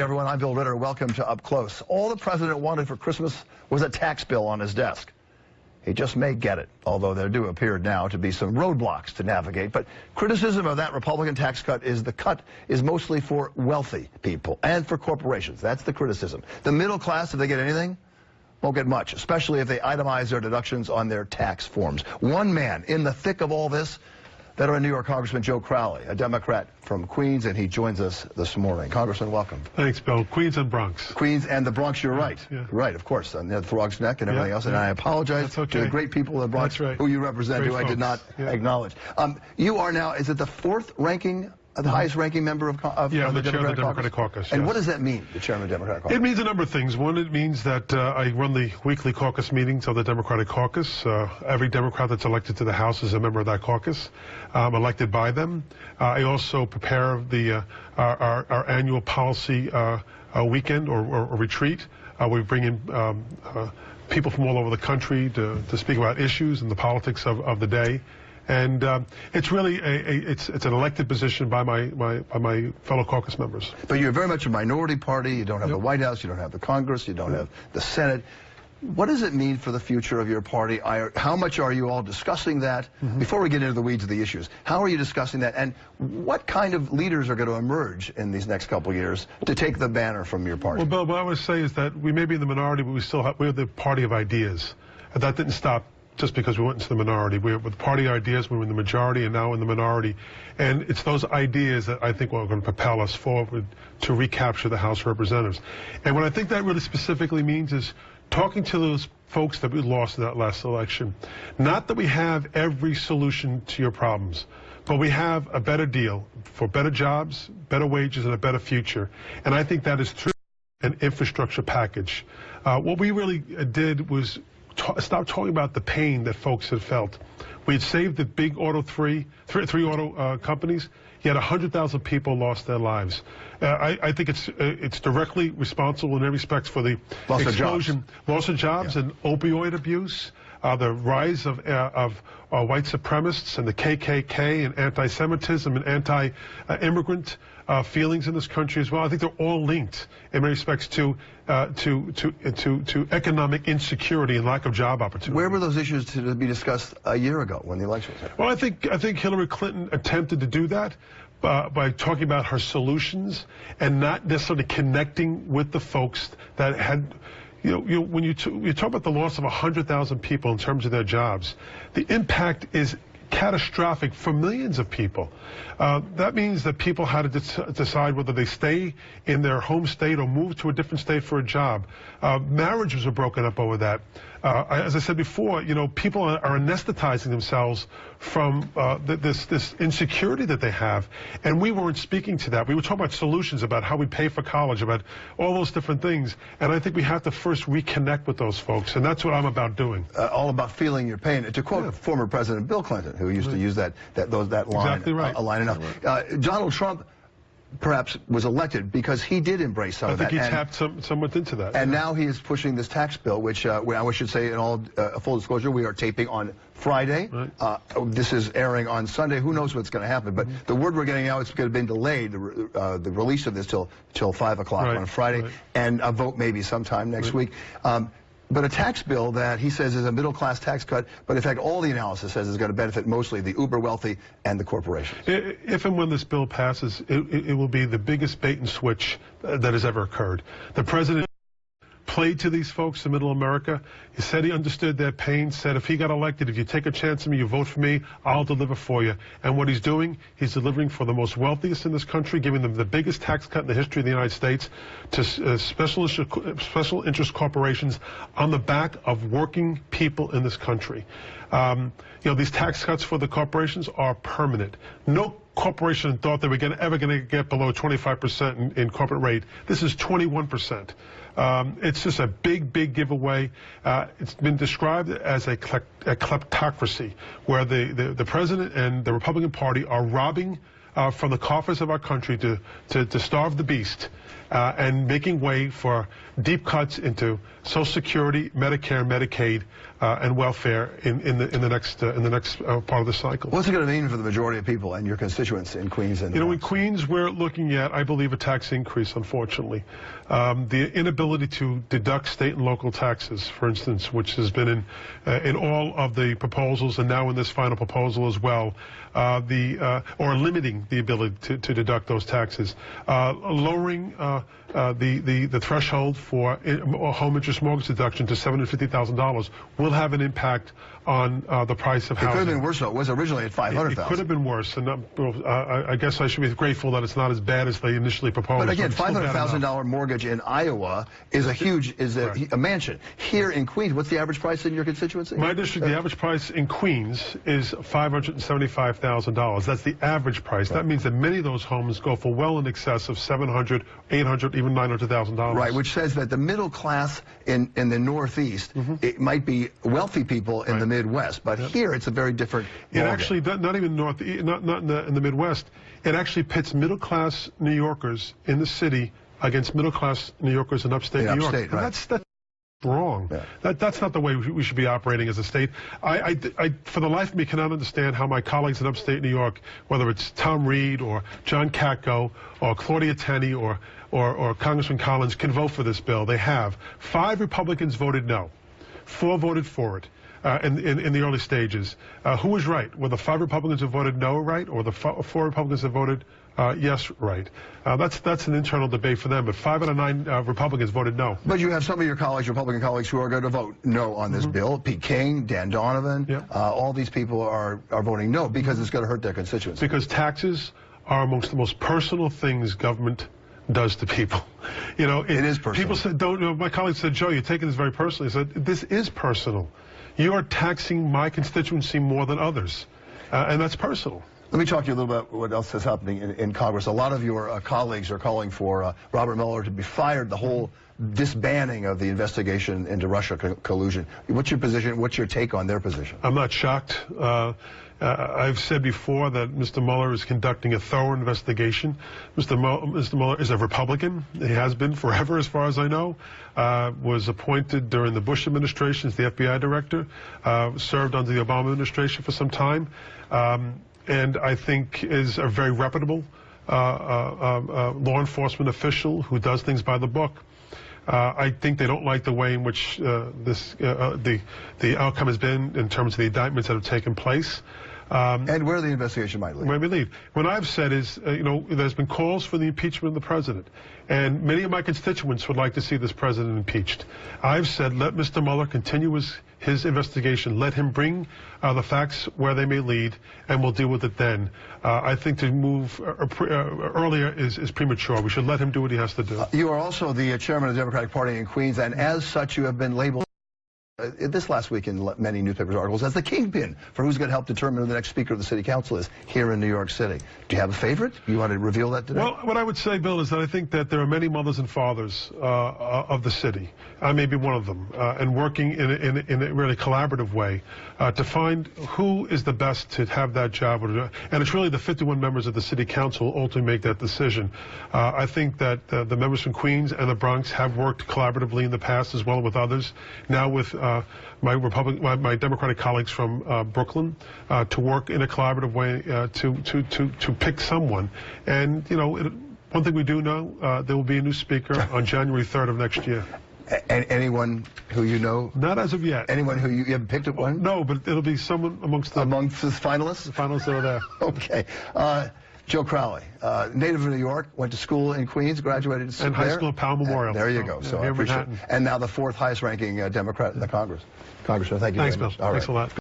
Everyone, I'm Bill Ritter. Welcome to Up Close. All the president wanted for Christmas was a tax bill on his desk. He just may get it, although there do appear now to be some roadblocks to navigate. But criticism of that Republican tax cut is the cut is mostly for wealthy people and for corporations. That's the criticism. The middle class, if they get anything, won't get much, especially if they itemize their deductions on their tax forms. One man in the thick of all this, veteran New York Congressman Joe Crowley, a Democrat from Queens, and he joins us this morning. Congressman, welcome. Thanks, Bill. Queens and Bronx. Queens and the Bronx, you're right. Yeah. Right, of course, on the Frog's Neck and everything else. And I apologize to the great people of the Bronx who you represent, who I did not acknowledge. You are now, is it the fourth ranking, the highest ranking member of the Democratic Caucus? And what does that mean, the chairman of the Democratic Caucus? It means a number of things. One, it means that I run the weekly caucus meetings of the Democratic Caucus. Every Democrat that's elected to the House is a member of that caucus, elected by them. I also prepare our annual policy weekend or retreat. We bring in people from all over the country to speak about issues and the politics of the day. And it's really it's an elected position by my fellow caucus members. But you're very much a minority party. You don't have the White House. You don't have the Congress. You don't have the Senate. What does it mean for the future of your party? How much are you all discussing that? Before we get into the weeds of the issues, how are you discussing that? And what kind of leaders are going to emerge in these next couple of years to take the banner from your party? Well, Bill, what I would say is that we may be in the minority, but we're the party of ideas. And that didn't stop just because we went into the minority. We were with party ideas, we were in the majority, and now in the minority. And it's those ideas that I think are going to propel us forward to recapture the House of Representatives. And what I think that really specifically means is talking to those folks that we lost in that last election. Not that we have every solution to your problems, but we have a better deal for better jobs, better wages, and a better future. And I think that is through an infrastructure package. What we really did was stop talking about the pain that folks had felt. We had saved the big three auto companies, yet 100,000 people lost their lives. I think it's directly responsible in every respect for the loss of jobs and opioid abuse, the rise of white supremacists and the KKK and anti-Semitism and anti-immigrant feelings in this country as well. I think they're all linked in many respects to economic insecurity and lack of job opportunity. Where were those issues to be discussed a year ago when the election was happening? Well, I think Hillary Clinton attempted to do that by talking about her solutions and not necessarily connecting with the folks that had. When you talk about the loss of 100,000 people in terms of their jobs, the impact is catastrophic for millions of people. That means that people had to decide whether they stay in their home state or move to a different state for a job. Marriages were broken up over that. As I said before, people are anesthetizing themselves from this insecurity that they have, and we weren't speaking to that. We were talking about solutions, about how we pay for college, about all those different things, and I think we have to first reconnect with those folks, and that's what I'm about doing. All about feeling your pain. To quote former President Bill Clinton, who used to use that line, exactly right. Line enough. Donald Trump perhaps was elected because he did embrace some of that. I think he tapped somewhat into that. And now he is pushing this tax bill, which I should say in all full disclosure, we are taping on Friday. Right. This is airing on Sunday. Who knows what's going to happen? But the word we're getting now, it's going to be delayed, the release of this till 5 o'clock on Friday, and a vote maybe sometime next week. But a tax bill that he says is a middle-class tax cut, but in fact all the analysis says is going to benefit mostly the uber-wealthy and the corporations. If and when this bill passes, it will be the biggest bait and switch that has ever occurred. The president played to these folks in middle America. He said he understood their pain, said if he got elected, if you take a chance on me, you vote for me, I'll deliver for you. And what he's doing, he's delivering for the most wealthiest in this country, giving them the biggest tax cut in the history of the United States to special interest corporations on the back of working people in this country. These tax cuts for the corporations are permanent. No corporation thought they were ever going to get below 25% in corporate rate. This is 21%. It's just a big giveaway. It's been described as a kleptocracy, where the president and the Republican Party are robbing from the coffers of our country to starve the beast. and making way for deep cuts into Social Security, Medicare, Medicaid, and welfare in the next part of the cycle. What's it going to mean for the majority of people and your constituents in Queens? And in Queens, we're looking at, I believe, a tax increase. Unfortunately, the inability to deduct state and local taxes, for instance, which has been in all of the proposals and now in this final proposal as well, or limiting the ability to deduct those taxes, lowering the threshold for home interest mortgage deduction to $750,000 will have an impact on the price of housing. It could have been worse, though. It was originally at $500,000. It could have been worse, and I guess I should be grateful that it's not as bad as they initially proposed. But again, $500,000 mortgage in Iowa is a mansion. Here in Queens, what's the average price in your constituency? My district, the average price in Queens is $575,000. That's the average price. Right. That means that many of those homes go for well in excess of $700,000, $800,000, even $900,000. Right, which says that the middle class in the Northeast, it might be wealthy people in the Midwest, but here it's a very different ballgame. It actually, not even not in the Midwest, it actually pits middle class New Yorkers in the city against middle class New Yorkers in upstate New York. Right. That's wrong. Yeah. That's not the way we should be operating as a state. I for the life of me, cannot understand how my colleagues in upstate New York, whether it's Tom Reed or John Katko or Claudia Tenney or Congressman Collins, can vote for this bill. They have. 5 Republicans voted no. 4 voted for it. In the early stages. Who was right? Were the 5 Republicans who voted no right, or the 4 Republicans that voted yes right? That's an internal debate for them, but 5 out of 9 Republicans voted no. But you have some of your colleagues, Republican colleagues, who are going to vote no on this bill. Pete King, Dan Donovan, all these people are voting no because it's going to hurt their constituents. Because taxes are amongst the most personal things government does to people. You know, it is personal. People said, my colleague said, Joe, you're taking this very personally. I said, this is personal. You are taxing my constituency more than others, and that's personal. Let me talk to you a little bit about what else is happening in Congress. A lot of your colleagues are calling for Robert Mueller to be fired, the whole disbanding of the investigation into Russia collusion. What's your position? What's your take on their position? I'm not shocked. I've said before that Mr. Mueller is conducting a thorough investigation. Mr. Mueller is a Republican. He has been forever, as far as I know. Was appointed during the Bush administration as the FBI director. Served under the Obama administration for some time. And I think is a very reputable law enforcement official who does things by the book. I think they don't like the way in which the outcome has been in terms of the indictments that have taken place. And where the investigation might lead. Where we lead. What I've said is, there's been calls for the impeachment of the president. And many of my constituents would like to see this president impeached. I've said, let Mr. Mueller continue his investigation. Let him bring the facts where they may lead, and we'll deal with it then. I think to move earlier is premature. We should let him do what he has to do. You are also the chairman of the Democratic Party in Queens, and as such, you have been labeled this last week in many newspapers articles as the kingpin for who's going to help determine who the next Speaker of the City Council is here in New York City. Do you have a favorite? You want to reveal that today? Well, what I would say, Bill, is that I think that there are many mothers and fathers of the city. I may be one of them, and working in a really collaborative way to find who is the best to have that job. And it's really the 51 members of the City Council who ultimately make that decision. I think that the members from Queens and the Bronx have worked collaboratively in the past as well with others. Now with my Democratic colleagues from Brooklyn to work in a collaborative way to pick someone. And, one thing we do know, there will be a new speaker on January 3rd of next year. And anyone who you know? Not as of yet. Anyone who you haven't picked up one? No, but it'll be someone amongst the finalists? The finalists that are there. Okay. Joe Crowley, native of New York, went to school in Queens, graduated and high school at Powell Memorial. There you go. So I appreciate it. And now the 4th highest ranking Democrat in the Congress. Congressman, thank you very much. Thanks, Bill. Thanks a lot.